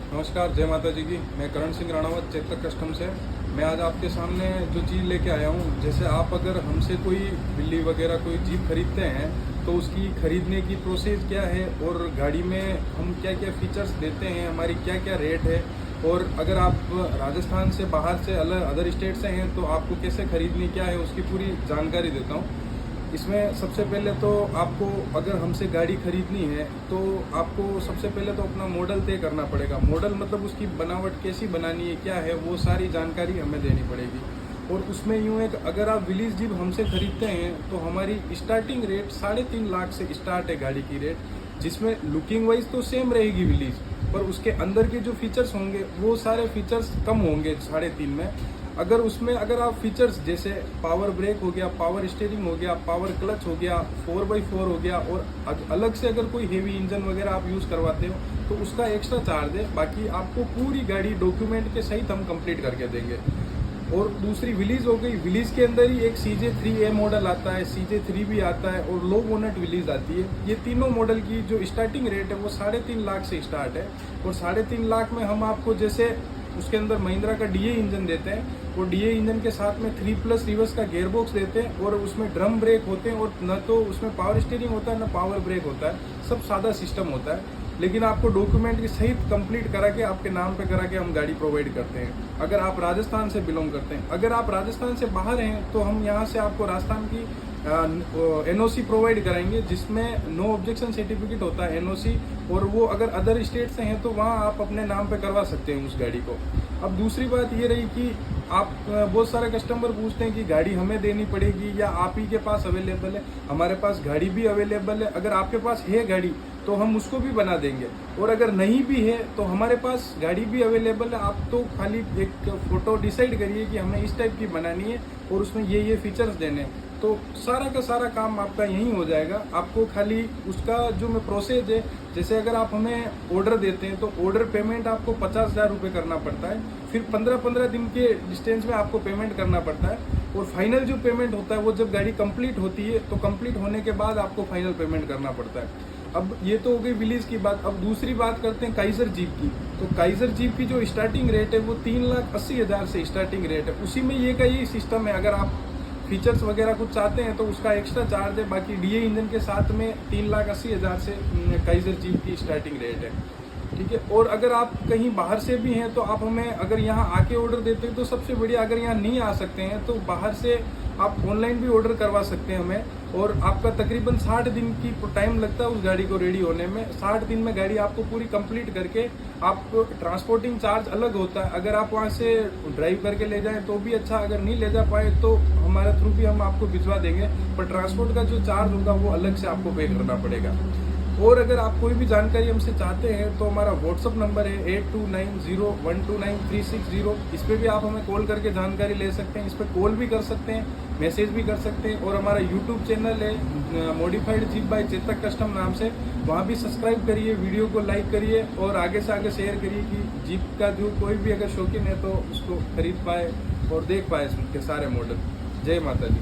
नमस्कार, जय माता जी की। मैं करण सिंह राणावत, चेतक कस्टम से। मैं आज आपके सामने जो चीज़ लेके आया हूँ, जैसे आप अगर हमसे कोई बिल्ली वगैरह कोई जीप खरीदते हैं तो उसकी खरीदने की प्रोसेस क्या है और गाड़ी में हम क्या क्या फीचर्स देते हैं, हमारी क्या क्या रेट है, और अगर आप राजस्थान से बाहर से अदर स्टेट से हैं तो आपको कैसे खरीदनी क्या है, उसकी पूरी जानकारी देता हूँ। इसमें सबसे पहले तो आपको अगर हमसे गाड़ी खरीदनी है तो आपको सबसे पहले तो अपना मॉडल तय करना पड़ेगा। मॉडल मतलब उसकी बनावट कैसी बनानी है, क्या है, वो सारी जानकारी हमें देनी पड़ेगी। और उसमें यूँ है कि अगर आप विलीज जीप हमसे खरीदते हैं तो हमारी स्टार्टिंग रेट 3.5 लाख से स्टार्ट है गाड़ी की रेट, जिसमें लुकिंग वाइज तो सेम रहेगी विलीज, पर उसके अंदर के जो फीचर्स होंगे वो सारे फीचर्स कम होंगे 3.5 में। अगर आप फीचर्स जैसे पावर ब्रेक हो गया, पावर स्टीयरिंग हो गया, पावर क्लच हो गया, 4x4 हो गया, और अलग से अगर कोई हेवी इंजन वगैरह आप यूज़ करवाते हो तो उसका एक्स्ट्रा चार्ज है। बाकी आपको पूरी गाड़ी डॉक्यूमेंट के सहित हम कंप्लीट करके देंगे। और दूसरी विलीज हो गई, विलीज के अंदर ही एक CJ3A मॉडल आता है, CJ3 भी आता है और लो बोनेट विलीज आती है। ये तीनों मॉडल की जो स्टार्टिंग रेट है वो 3.5 लाख से स्टार्ट है। और 3.5 लाख में हम आपको जैसे उसके अंदर महिंद्रा का DA इंजन देते हैं, और DA इंजन के साथ में 3+ रिवर्स का गियर बॉक्स देते हैं, और उसमें ड्रम ब्रेक होते हैं, और न तो उसमें पावर स्टीयरिंग होता है न पावर ब्रेक होता है, सब सादा सिस्टम होता है। लेकिन आपको डॉक्यूमेंट के सहित कंप्लीट करा के आपके नाम पे करा के हम गाड़ी प्रोवाइड करते हैं, अगर आप राजस्थान से बिलोंग करते हैं। अगर आप राजस्थान से बाहर हैं तो हम यहाँ से आपको राजस्थान की NOC प्रोवाइड कराएंगे, जिसमें नो ऑब्जेक्शन सर्टिफिकेट होता है NOC, और वो अगर अदर स्टेट से हैं तो वहाँ आप अपने नाम पे करवा सकते हैं उस गाड़ी को। अब दूसरी बात ये रही कि आप बहुत सारे कस्टमर पूछते हैं कि गाड़ी हमें देनी पड़ेगी या आप ही के पास अवेलेबल है। हमारे पास गाड़ी भी अवेलेबल है, अगर आपके पास है गाड़ी तो हम उसको भी बना देंगे, और अगर नहीं भी है तो हमारे पास गाड़ी भी अवेलेबल है। आप तो खाली एक फ़ोटो डिसाइड करिए कि हमें इस टाइप की बनानी है और उसमें ये फीचर्स देने हैं, तो सारा का सारा काम आपका यहीं हो जाएगा। आपको खाली उसका जो मैं प्रोसेस है, जैसे अगर आप हमें ऑर्डर देते हैं तो ऑर्डर पेमेंट आपको 50,000 रुपये करना पड़ता है, फिर 15-15 दिन के डिस्टेंस में आपको पेमेंट करना पड़ता है, और फाइनल जो पेमेंट होता है वो जब गाड़ी कंप्लीट होती है तो कंप्लीट होने के बाद आपको फाइनल पेमेंट करना पड़ता है। अब ये तो हो गई विलीज की बात। अब दूसरी बात करते हैं काइजर जीप की। तो काइजर जीप की जो स्टार्टिंग रेट है वो 3,80,000 से स्टार्टिंग रेट है। उसी में ये का यही सिस्टम है, अगर आप फीचर्स वगैरह कुछ चाहते हैं तो उसका एक्स्ट्रा चार्ज है। बाकी DA इंजन के साथ में 3,80,000 से काइजर जीप की स्टार्टिंग रेट है, ठीक है। और अगर आप कहीं बाहर से भी हैं तो आप हमें अगर यहाँ आके ऑर्डर देते हैं तो सबसे बढ़िया। अगर यहाँ नहीं आ सकते हैं तो बाहर से आप ऑनलाइन भी ऑर्डर करवा सकते हैं हमें, और आपका तकरीबन 60 दिन की टाइम लगता है उस गाड़ी को रेडी होने में। 60 दिन में गाड़ी आपको पूरी कंप्लीट करके, आपको ट्रांसपोर्टिंग चार्ज अलग होता है, अगर आप वहाँ से ड्राइव करके ले जाएं तो भी अच्छा, अगर नहीं ले जा पाए तो हमारे थ्रू भी हम आपको भिजवा देंगे, पर ट्रांसपोर्ट का जो चार्ज होगा वो अलग से आपको पे करना पड़ेगा। और अगर आप कोई भी जानकारी हमसे चाहते हैं तो हमारा व्हाट्सअप नंबर है 8290129360। इस पर भी आप हमें कॉल करके जानकारी ले सकते हैं, इस पर कॉल भी कर सकते हैं, मैसेज भी कर सकते हैं। और हमारा यूट्यूब चैनल है modified jeep by Chetak custom नाम से, वहाँ भी सब्सक्राइब करिए, वीडियो को लाइक करिए और आगे से आगे शेयर करिए कि जीप का जो कोई भी अगर शौकीन है तो उसको खरीद पाए और देख पाए उसके सारे मॉडल। जय माता दी।